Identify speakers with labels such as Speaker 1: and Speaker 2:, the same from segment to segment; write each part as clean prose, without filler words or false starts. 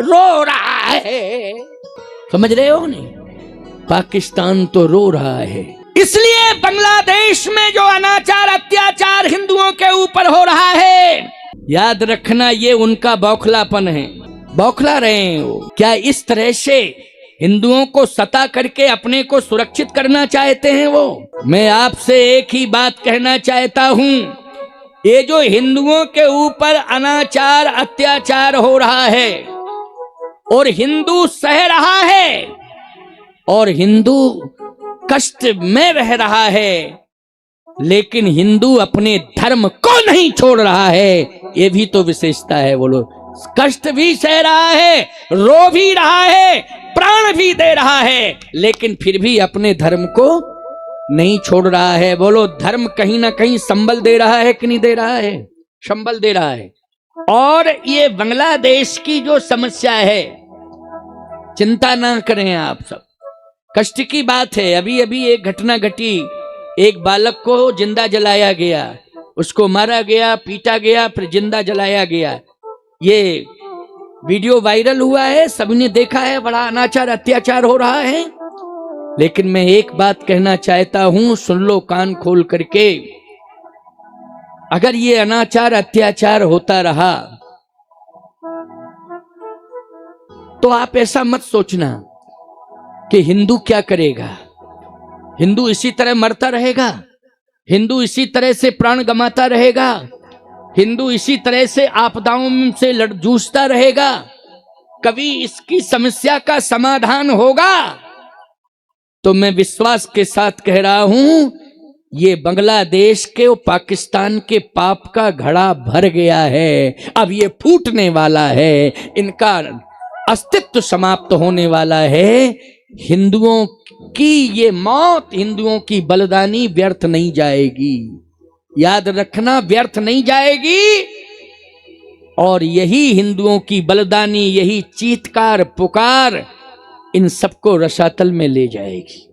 Speaker 1: रो रहा है। समझ रहे हो नहीं? पाकिस्तान तो रो रहा है। इसलिए बांग्लादेश में जो अनाचार अत्याचार हिंदुओं के ऊपर हो रहा है, याद रखना ये उनका बौखलापन है। बौखला रहे हैं वो। क्या इस तरह से हिंदुओं को सता करके अपने को सुरक्षित करना चाहते हैं वो? मैं आपसे एक ही बात कहना चाहता हूं, ये जो हिंदुओं के ऊपर अनाचार अत्याचार हो रहा है और हिंदू सह रहा है और हिंदू कष्ट में रह रहा है, लेकिन हिंदू अपने धर्म को नहीं छोड़ रहा है, ये भी तो विशेषता है। बोलो, कष्ट भी सह रहा है, रो भी रहा है, प्राण भी दे रहा है, लेकिन फिर भी अपने धर्म को नहीं छोड़ रहा है। बोलो, धर्म कहीं ना कहीं संबल दे रहा है कि नहीं दे रहा है? संबल दे रहा है। और ये बांग्लादेश की जो समस्या है, चिंता ना करें आप सब, कष्ट की बात है। अभी अभी एक घटना घटी, एक बालक को जिंदा जलाया गया, उसको मारा गया, पीटा गया, फिर जिंदा जलाया गया। ये वीडियो वायरल हुआ है, सबने देखा है, बड़ा अनाचार अत्याचार हो रहा है। लेकिन मैं एक बात कहना चाहता हूं, सुन लो कान खोल करके। अगर ये अनाचार अत्याचार होता रहा तो आप ऐसा मत सोचना कि हिंदू क्या करेगा। हिंदू इसी तरह मरता रहेगा, हिंदू इसी तरह से प्राण गंवाता रहेगा, हिंदू इसी तरह से आपदाओं से जूझता रहेगा। कभी इसकी समस्या का समाधान होगा? तो मैं विश्वास के साथ कह रहा हूं, ये बांग्लादेश के और पाकिस्तान के पाप का घड़ा भर गया है, अब ये फूटने वाला है, इनका अस्तित्व समाप्त होने वाला है। हिंदुओं की ये मौत, हिंदुओं की बलिदानी व्यर्थ नहीं जाएगी, याद रखना, व्यर्थ नहीं जाएगी। और यही हिंदुओं की बलिदानी, यही चीत्कार पुकार इन सबको रसातल में ले जाएगी।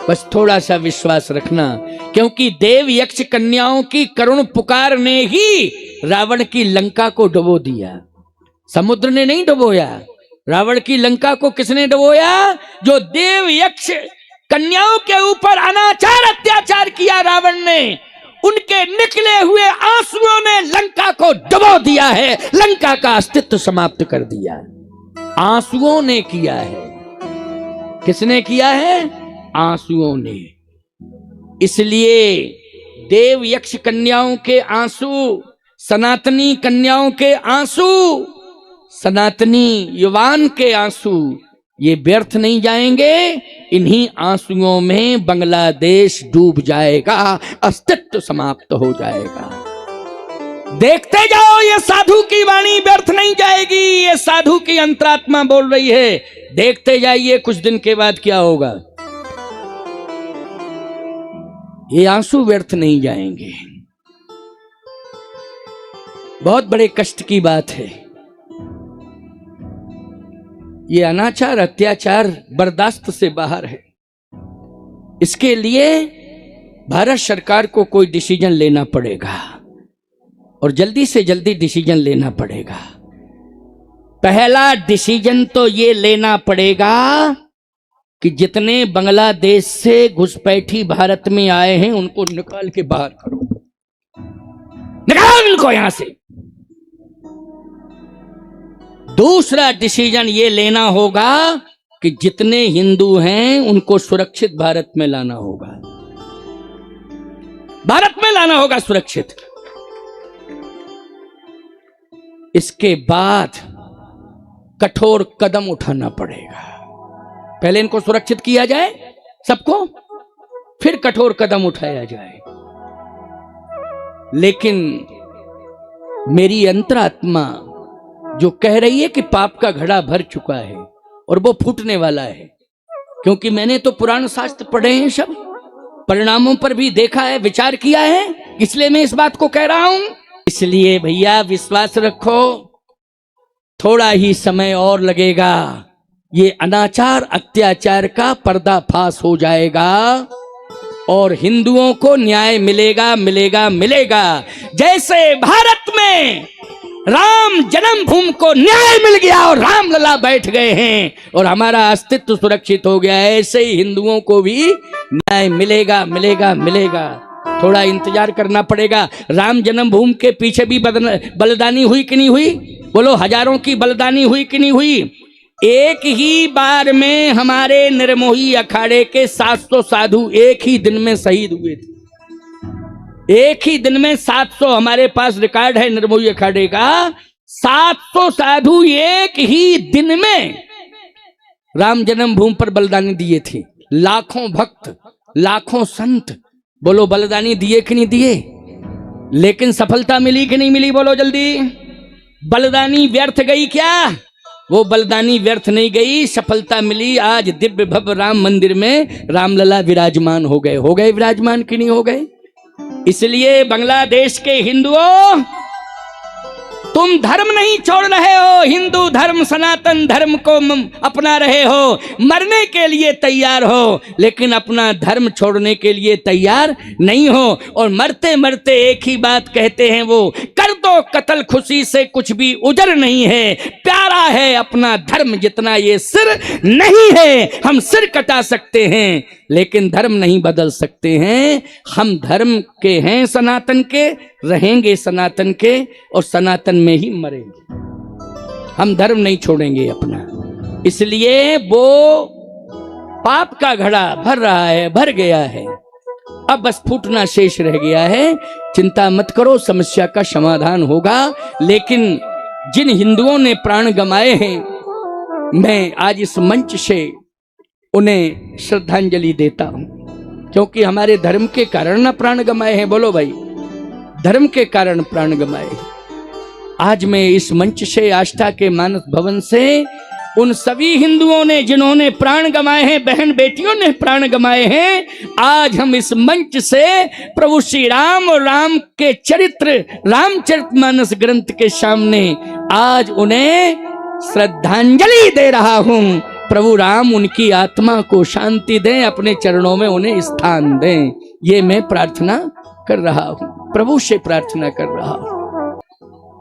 Speaker 1: बस थोड़ा सा विश्वास रखना, क्योंकि देव यक्ष कन्याओं की करुण पुकार ने ही रावण की लंका को डुबो दिया। समुद्र ने नहीं डुबोया, रावण की लंका को किसने डुबोया? जो देव यक्ष कन्याओं के ऊपर अनाचार अत्याचार किया रावण ने, उनके निकले हुए आंसुओं ने लंका को डुबो दिया है, लंका का अस्तित्व समाप्त कर दिया है। आंसुओं ने किया है। किसने किया है? आंसुओं ने। इसलिए देव यक्ष कन्याओं के आंसू, सनातनी कन्याओं के आंसू, सनातनी युवान के आंसू, ये व्यर्थ नहीं जाएंगे। इन्हीं आंसुओं में बांग्लादेश डूब जाएगा, अस्तित्व समाप्त हो जाएगा। देखते जाओ, ये साधु की वाणी व्यर्थ नहीं जाएगी, ये साधु की अंतरात्मा बोल रही है। देखते जाइए कुछ दिन के बाद क्या होगा। ये आंसू व्यर्थ नहीं जाएंगे। बहुत बड़े कष्ट की बात है। ये अनाचार अत्याचार बर्दाश्त से बाहर है। इसके लिए भारत सरकार को कोई डिसीजन लेना पड़ेगा और जल्दी से जल्दी डिसीजन लेना पड़ेगा। पहला डिसीजन तो ये लेना पड़ेगा कि जितने बांग्लादेश से घुसपैठी भारत में आए हैं उनको निकाल के बाहर करो, निकालो इनको यहां से। दूसरा डिसीजन ये लेना होगा कि जितने हिंदू हैं उनको सुरक्षित भारत में लाना होगा, भारत में लाना होगा सुरक्षित। इसके बाद कठोर कदम उठाना पड़ेगा। पहले इनको सुरक्षित किया जाए सबको, फिर कठोर कदम उठाया जाए। लेकिन मेरी अंतरात्मा जो कह रही है कि पाप का घड़ा भर चुका है और वो फूटने वाला है, क्योंकि मैंने तो पुराण शास्त्र पढ़े हैं, सब परिणामों पर भी देखा है, विचार किया है, इसलिए मैं इस बात को कह रहा हूं। इसलिए भैया विश्वास रखो, थोड़ा ही समय और लगेगा, ये अनाचार अत्याचार का पर्दाफाश हो जाएगा और हिंदुओं को न्याय मिलेगा, मिलेगा, मिलेगा। जैसे भारत में राम जन्मभूमि को न्याय मिल गया और रामलला बैठ गए हैं और हमारा अस्तित्व सुरक्षित हो गया। ऐसे ही हिंदुओं को भी न्याय मिलेगा मिलेगा मिलेगा। थोड़ा इंतजार करना पड़ेगा। राम जन्मभूमि के पीछे भी बलिदानी हुई कि नहीं हुई? बोलो, हजारों की बलिदानी हुई कि नहीं हुई? एक ही बार में हमारे निर्मोही अखाड़े के 700 साधु एक ही दिन में शहीद हुए थे। एक ही दिन में 700, हमारे पास रिकॉर्ड है निर्मोही अखाड़े का। 700 साधु एक ही दिन में राम जन्मभूमि पर बलिदानी दिए थे। लाखों भक्त, लाखों संत, बोलो बलिदानी दिए कि नहीं दिए? लेकिन सफलता मिली कि नहीं मिली? बोलो जल्दी। बलिदानी व्यर्थ गई क्या? वो बलिदानी व्यर्थ नहीं गई, सफलता मिली। आज दिव्य भव्य राम मंदिर में रामलला विराजमान हो गए। विराजमान कि नहीं हो गए? इसलिए बांग्लादेश के हिंदुओं, तुम धर्म नहीं छोड़ रहे हो, हिंदू धर्म सनातन धर्म को अपना रहे हो, मरने के लिए तैयार हो, लेकिन अपना धर्म छोड़ने के लिए तैयार नहीं हो। और मरते मरते एक ही बात कहते हैं वो, कर दो कत्ल खुशी से कुछ भी उजर नहीं है, प्यारा है अपना धर्म जितना ये सिर नहीं है। हम सिर कटा सकते हैं लेकिन धर्म नहीं बदल सकते हैं। हम धर्म के हैं, सनातन के, रहेंगे सनातन के और सनातन में ही मरेंगे। हम धर्म नहीं छोड़ेंगे अपना। इसलिए वो पाप का घड़ा भर रहा है, भर गया है, अब बस फूटना शेष रह गया है। चिंता मत करो, समस्या का समाधान होगा। लेकिन जिन हिंदुओं ने प्राण गंवाए हैं, मैं आज इस मंच से उन्हें श्रद्धांजलि देता हूं, क्योंकि हमारे धर्म के कारण ना प्राण गंवाए हैं। बोलो भाई, धर्म के कारण प्राण गंवाए। आज मैं इस मंच से, आस्था के मानस भवन से, उन सभी हिंदुओं ने जिन्होंने प्राण गंवाए हैं, बहन बेटियों ने प्राण गंवाए हैं, आज हम इस मंच से प्रभु श्री राम और राम के चरित्र, रामचरितमानस ग्रंथ के सामने आज उन्हें श्रद्धांजलि दे रहा हूं। प्रभु राम उनकी आत्मा को शांति दें, अपने चरणों में उन्हें स्थान दें, ये मैं प्रार्थना कर रहा हूं, प्रभु से प्रार्थना कर रहा हूं।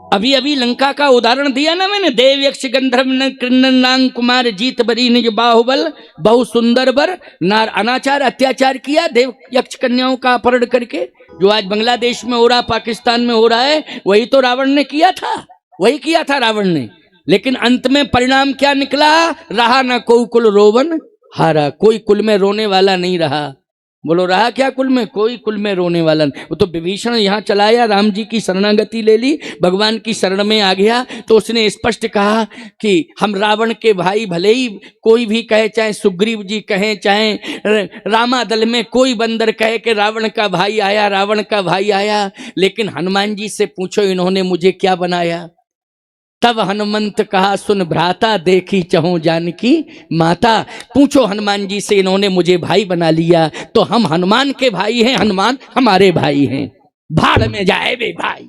Speaker 1: अभी अभी लंका का उदाहरण दिया ना मैंने, देव यक्ष गंधर्व किन्नर नाग कुमार जीत बरी निज बाहुबल बहु सुंदर बर, नार अनाचार अत्याचार किया देव यक्ष कन्याओं का अपहरण करके। जो आज बांग्लादेश में हो रहा, पाकिस्तान में हो रहा है, वही तो रावण ने किया था, वही किया था रावण ने। लेकिन अंत में परिणाम क्या निकला? रहा ना कोई कुल रोवन हारा, कोई कुल में रोने वाला नहीं रहा। बोलो, रहा क्या कुल में? कोई कुल में रोने वाला नहीं। वो तो विभीषण यहाँ चलाया, राम जी की शरणागति ले ली, भगवान की शरण में आ गया, तो उसने स्पष्ट कहा कि हम रावण के भाई, भले ही कोई भी कहे, चाहे सुग्रीव जी कहें, चाहे रामादल में कोई बंदर कहे कि रावण का भाई आया, रावण का भाई आया, लेकिन हनुमान जी से पूछो इन्होंने मुझे क्या बनाया? तब हनुमंत कहा, सुन भ्राता देखी चहु जानकी माता। पूछो हनुमान जी से, इन्होंने मुझे भाई बना लिया, तो हम हनुमान के भाई हैं, हनुमान हमारे भाई हैं। भाड़ में जाए वे भाई,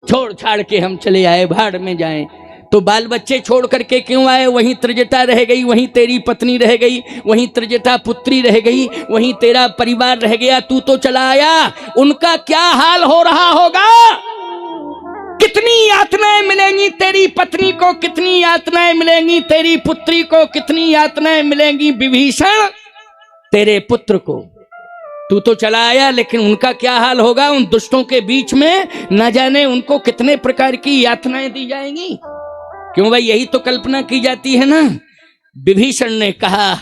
Speaker 1: छोड़ छाड़ के हम चले आए, भाड़ में जाएं। तो बाल बच्चे छोड़ करके क्यों आए? वहीं त्रिजटा रह गई, वहीं तेरी पत्नी रह गई, वहीं त्रिजटा पुत्री रह गई, वहीं तेरा परिवार रह गया, तू तो चला आया। उनका क्या हाल हो रहा होगा? कितनी यातनाएं मिलेंगी तेरी पत्नी को, कितनी यातनाएं मिलेंगी तेरी पुत्री को, कितनी यातनाएं मिलेंगी विभीषण तेरे पुत्र को। तू तो चला आया, लेकिन उनका क्या हाल होगा? उन दुष्टों के बीच में न जाने उनको कितने प्रकार की यातनाएं दी जाएंगी। क्यों भाई, यही तो कल्पना की जाती है ना। विभीषण ने कहा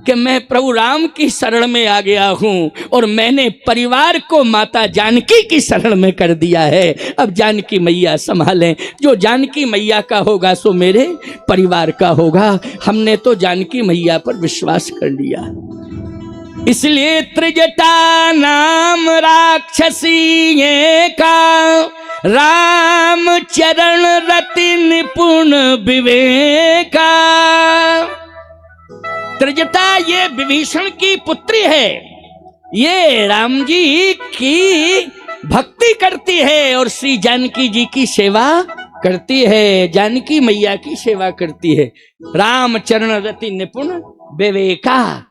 Speaker 1: कि मैं प्रभु राम की शरण में आ गया हूं और मैंने परिवार को माता जानकी की शरण में कर दिया है। अब जानकी मैया संभालें, जो जानकी मैया का होगा सो मेरे परिवार का होगा। हमने तो जानकी मैया पर विश्वास कर लिया। इसलिए त्रिजटा नाम राक्षसी का, राम चरण रति निपुण विवेका। त्रिजटा ये विभीषण की पुत्री है, ये राम जी की भक्ति करती है और श्री जानकी जी की सेवा करती है, जानकी मैया की सेवा करती है। राम चरण रति निपुण विवेका।